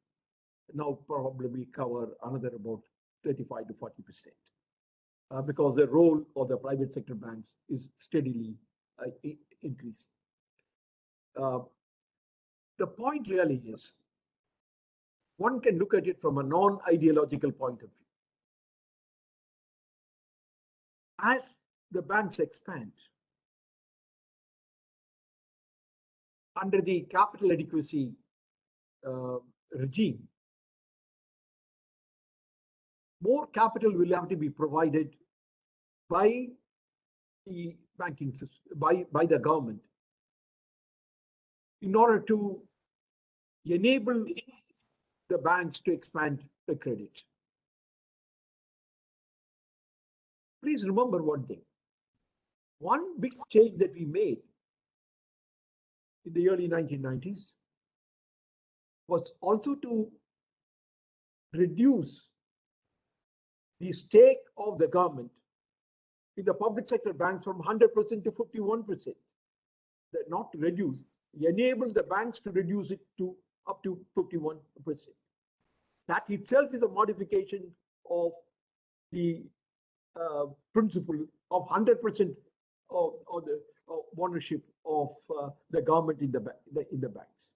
C: now probably cover another about 35 to 40%, because the role of the private sector banks is steadily increasing. The point really is, one can look at it from a non-ideological point of view. As the banks expand, under the capital adequacy regime, more capital will have to be provided by the banking system, by the government, in order to enable the banks to expand the credit. Please remember one thing. One big change that we made in the early 1990s was also to reduce the stake of the government in the public sector banks from 100% to 51%. Not reduce, enable the banks to reduce it to up to 51%. That itself is a modification of the principle of 100% of the ownership of the government in the banks.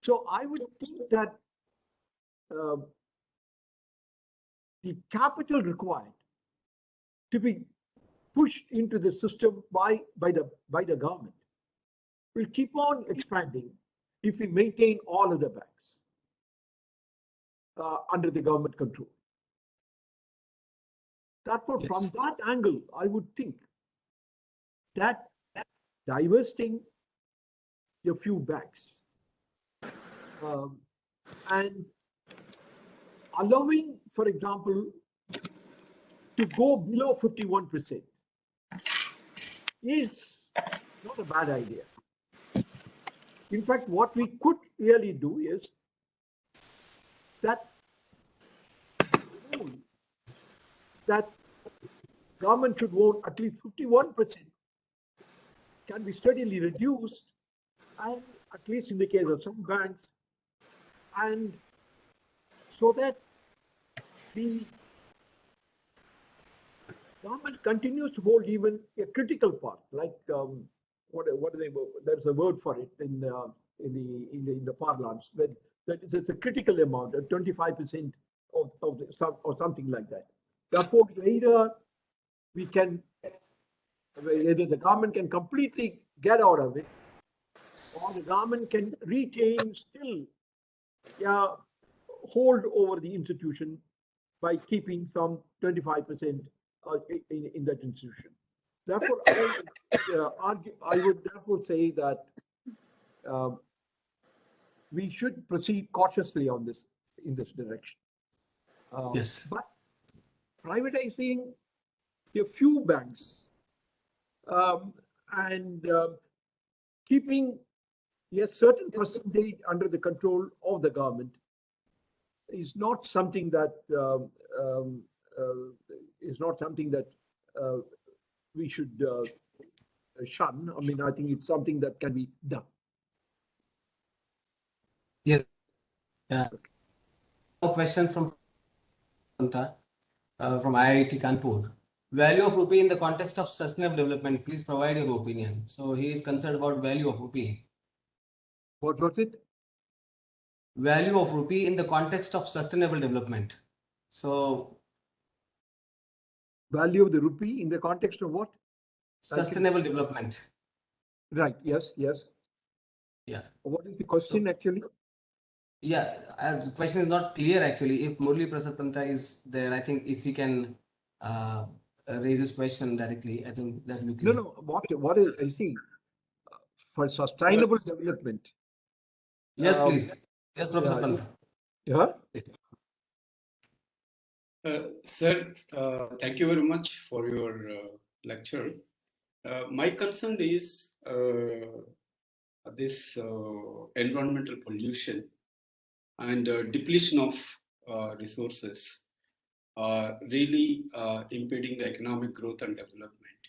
C: So I would think that the capital required to be pushed into the system by the government will keep on expanding if we maintain all of the banks under the government control. Therefore,
B: Yes.
C: from that angle, I would think that divesting a few banks and allowing, for example, to go below 51% is not a bad idea. In fact, what we could really do is that government should own at least 51% can be steadily reduced, and at least in the case of some banks, and so that the government continues to hold even a critical part, like what are they? There's a word for it in the parlance, that it's a critical amount, 25% or something like that. Therefore, either the government can completely get out of it, or the government can retain still hold over the institution by keeping some 25% in that institution. Therefore, I would therefore say that we should proceed cautiously in this direction.
B: Yes.
C: But privatizing a few banks and keeping a certain percentage under the control of the government is not something that we should shun. I mean, I think it's something that can be done.
B: Yes. A question from IIT Kanpur. value of rupee in the context of sustainable development. Please provide your opinion. So he is concerned about value of rupee.
C: What was it?
B: Value of rupee in the context of sustainable development. So
C: Value of the rupee in the context of what?
B: sustainable development.
C: Right. Yes. Yes.
B: Yeah.
C: What is the question actually?
B: Yeah, the question is not clear actually. If Murli Prasad Panta is there, I think if he can raise his question directly, I think that will be clear.
C: No. What is, I see, for sustainable development.
B: Yes, please. Yes, Professor Panta.
C: Yeah.
D: Sir, thank you very much for your lecture. My concern is this environmental pollution and depletion of resources are really impeding the economic growth and development.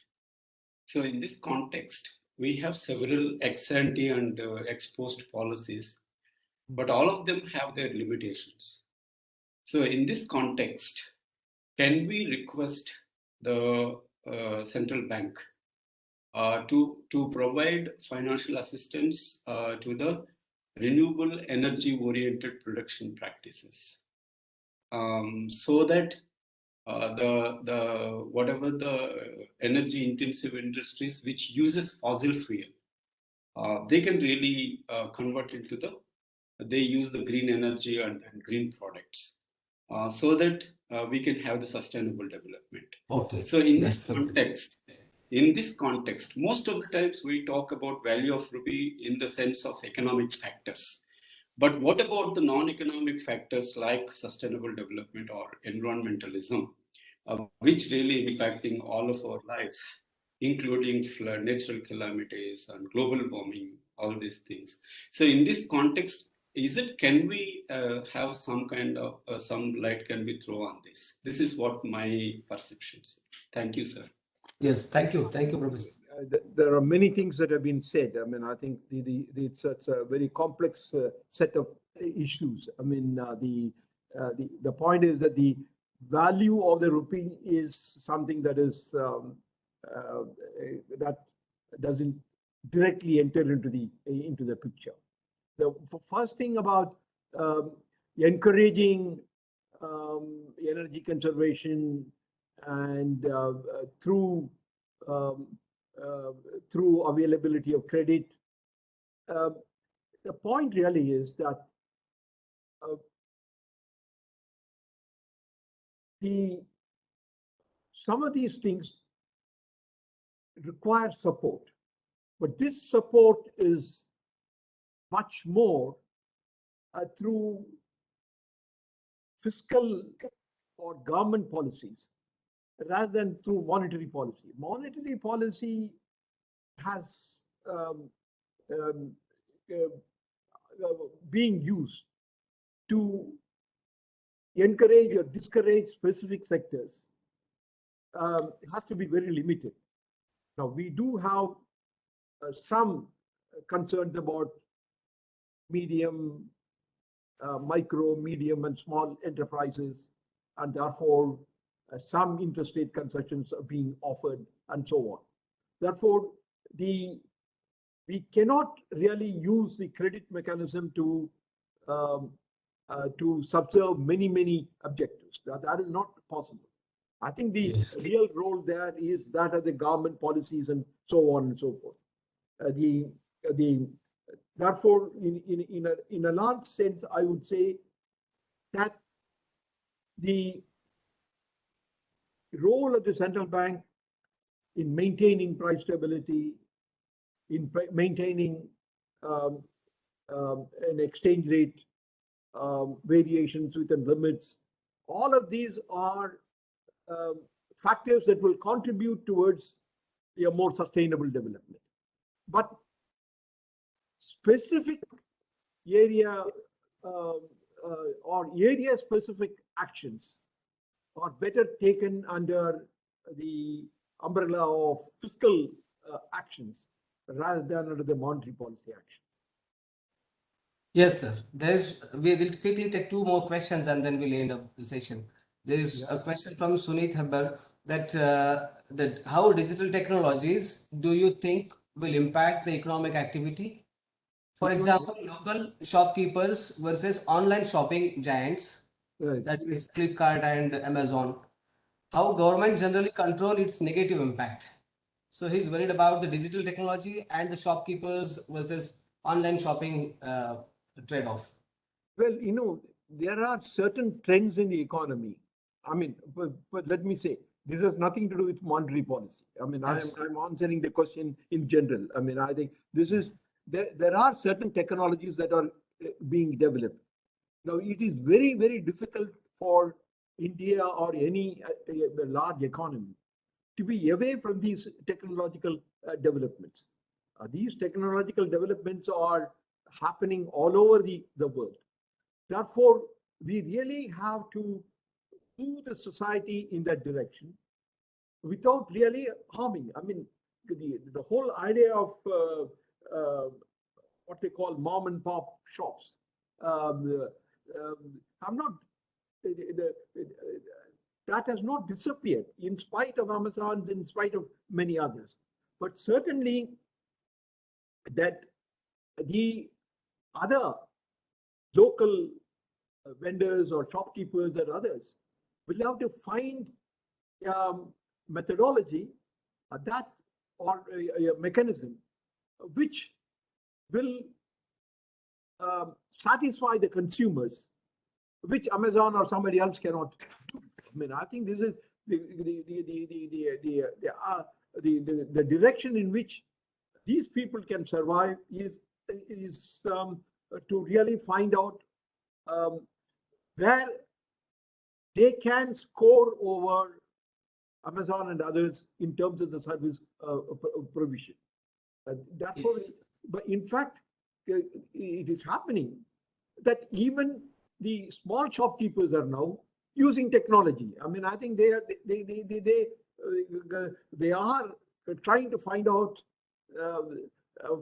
D: So in this context, we have several ex ante and ex post policies, but all of them have their limitations. So in this context, can we request the central bank to provide financial assistance to the renewable energy oriented production practices, so that the whatever the energy intensive industries which uses fossil fuel, they can really convert into they use the green energy and green products, so that we can have the sustainable development.
B: Okay.
D: So in this context, most of the times we talk about value of rupee in the sense of economic factors. But what about the non-economic factors like sustainable development or environmentalism, which really impacting all of our lives, including flood, natural calamities and global warming, all these things. So in this context, can we have some kind of some light can be thrown on this? This is what my perceptions. Thank you, sir.
B: Yes, thank you, Professor.
C: There are many things that have been said. I mean, I think it's a very complex set of issues. I mean, the point is that the value of the rupee is something that is that doesn't directly enter into the picture. The first thing about encouraging energy conservation and through availability of credit. The point really is that some of these things require support, but this support is much more through fiscal or government policies rather than through monetary policy. Monetary policy has being used to encourage or discourage specific sectors has to be very limited. Now, we do have some concerns about medium, micro, medium, and small enterprises, and therefore some interstate concessions are being offered, and so on. Therefore, we cannot really use the credit mechanism to subserve many objectives. That is not possible. I think the real role there is that of the government policies and so on and so forth. Therefore, in a large sense, I would say that the role of the central bank in maintaining price stability, in maintaining an exchange rate variations within limits, all of these are factors that will contribute towards a more sustainable development. But specific area or area-specific actions are better taken under the umbrella of fiscal actions rather than under the monetary policy action.
B: Yes, sir. We will quickly take two more questions and then we'll end up the session. There is a question from Sunit Habbar that how digital technologies do you think will impact the economic activity? For example, local shopkeepers versus online shopping giants,
C: Right.
B: that is Flipkart and Amazon. How government generally control its negative impact. So he's worried about the digital technology and the shopkeepers versus online shopping trade-off.
C: Well, there are certain trends in the economy. I mean, but let me say, this has nothing to do with monetary policy. I mean, I'm answering the question in general. I mean, I think there are certain technologies that are being developed. Now, it is very, very difficult for India or any large economy to be away from these technological developments. These technological developments are happening all over the world. Therefore, we really have to move the society in that direction without really harming. I mean, the whole idea of what they call mom and pop shops have not, that has not disappeared in spite of Amazon, in spite of many others. But certainly that the other local vendors or shopkeepers and others will have to find methodology that or a mechanism which will satisfy the consumers, which Amazon or somebody else cannot do. I mean, I think this is the direction in which these people can survive is to really find out where they can score over Amazon and others in terms of the service provision. Therefore, but in fact, it is happening that even the small shopkeepers are now using technology. I mean, I think they are trying to find out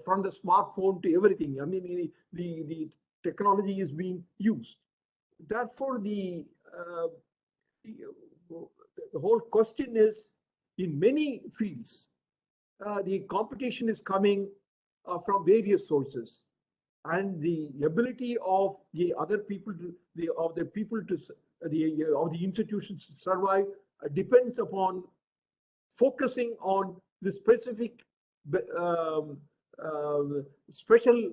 C: from the smartphone to everything. I mean, the technology is being used. Therefore, the whole question is, in many fields, the competition is coming from various sources, and the ability of the other people to the institutions to survive depends upon focusing on the specific special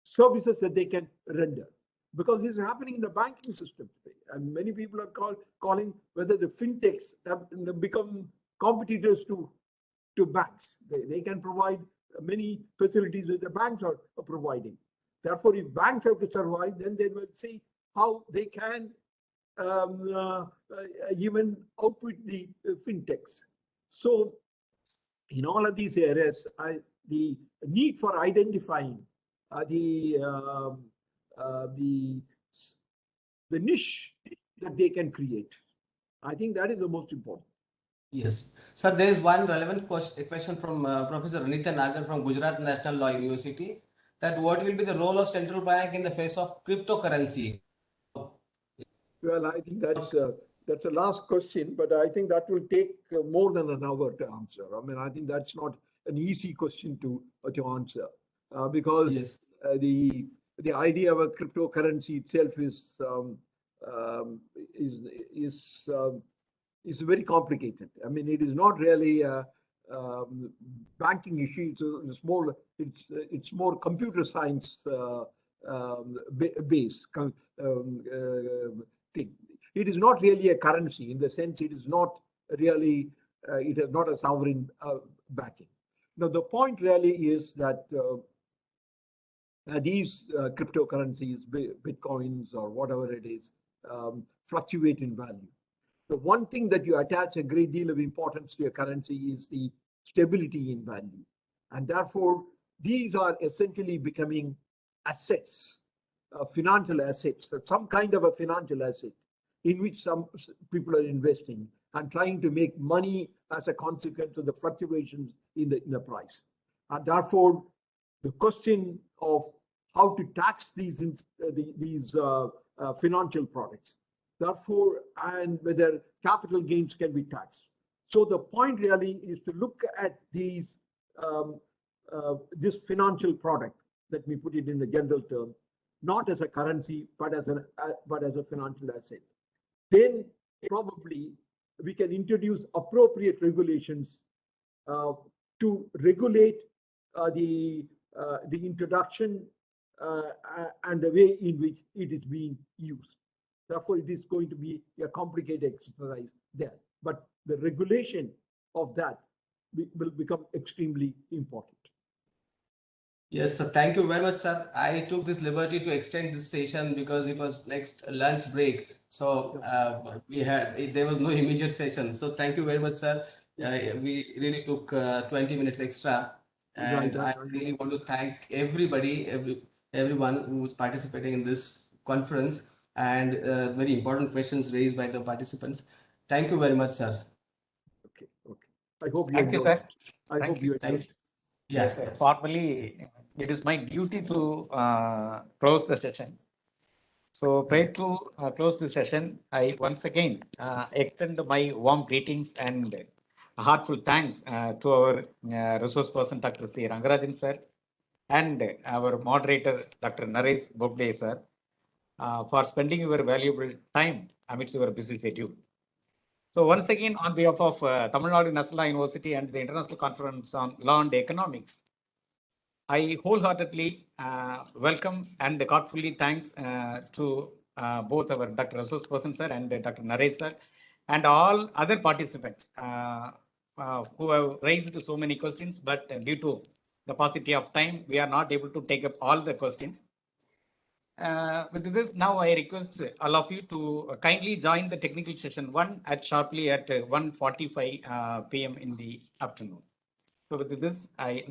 C: services that they can render, because this is happening in the banking system today, and many people are calling whether the fintechs have become competitors to banks. They can provide many facilities that the banks are providing. Therefore, if banks have to survive, then they will see how they can even outwit the fintechs. So, in all of these areas, the need for identifying the niche that they can create, I think that is the most important.
B: Yes. Sir, there is one relevant question from Professor Anita Nagar from Gujarat National Law University, that what will be the role of central bank in the face of cryptocurrency?
C: Well, I think that's a last question, but I think that will take more than an hour to answer. I mean, I think that's not an easy question to answer because
B: Yes.
C: The idea of a cryptocurrency itself is very complicated. I mean, it is not really a banking issue. It's more computer science based thing. It is not really a currency in the sense it is not really it is not a sovereign backing. Now the point really is that these cryptocurrencies, bitcoins or whatever it is, fluctuate in value. The one thing that you attach a great deal of importance to a currency is the stability in value. And therefore, these are essentially becoming assets, financial assets, some kind of a financial asset in which some people are investing and trying to make money as a consequence of the fluctuations in the price. And therefore, the question of how to tax these financial products. Therefore, and whether capital gains can be taxed. So the point really is to look at these this financial product. Let me put it in the general term, not as a currency, but as a financial asset. Then probably we can introduce appropriate regulations to regulate the introduction and the way in which it is being used. Therefore, it is going to be a complicated exercise there. But the regulation of that will become extremely important.
B: Yes, sir. Thank you very much, sir. I took this liberty to extend this session because it was next lunch break. So there was no immediate session. So thank you very much, sir. We really took 20 minutes extra. And I really want to thank everyone who was participating in this conference, and very important questions raised by the participants. Thank you very much, sir.
C: Okay. I hope you
A: Thank you,
C: enjoyed
A: sir.
C: it. I hope you enjoyed it.
A: Yes, sir. Formally, it is my duty to close the session. So prior to close the session, I once again extend my warm greetings and heartfelt thanks to our resource person, Dr. C. Rangarajan, sir, and our moderator, Dr. Naresh Bogde, sir, for spending your valuable time amidst your busy schedule. So once again, on behalf of Tamil Nadu National University and the International Conference on Law and Economics, I wholeheartedly welcome and heartfully thanks to both our Dr. Resource Person, sir, and Dr. Naresh, sir, and all other participants who have raised so many questions, but due to the paucity of time, we are not able to take up all the questions. With this, now I request all of you to kindly join the technical session 1 at sharply at 1:45 p.m. in the afternoon. So with this, I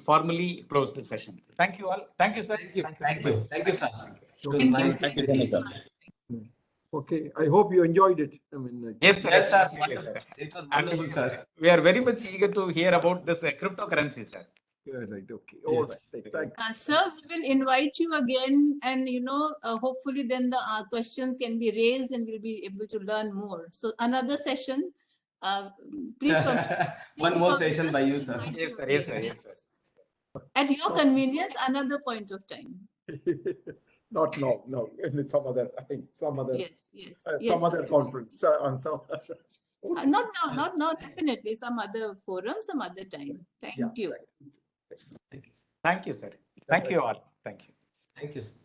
A: formally close the session. Thank you all. Thank you, sir.
B: Thank you, sir. It was
E: Thank you.
B: nice.
E: Thank you so much, sir.
C: Okay, I hope you enjoyed it. I mean,
A: Yes, sir.
B: Yes, sir.
A: Definitely, sir.
B: It was
A: And
B: wonderful, sir.
A: we are very much eager to hear about this cryptocurrency, sir.
C: yeah, right. Okay. All
B: Yes.
C: right. Thank you.
E: Sir, we will invite you again, and hopefully then the questions can be raised and we'll be able to learn more. So another session. Please
B: One more session by you, sir.
A: Yes, sir. Yes, sir. Yes, sir.
E: At your convenience, another point of time.
C: Not no. In some other, I think some other,
E: Yes.
C: some other conference on some.
E: Not now, not definitely. Some other forum, some other time. Thank you.
B: Thank you, sir.
A: Thank you, sir. Thank you all. Thank you.
B: Thank you, sir.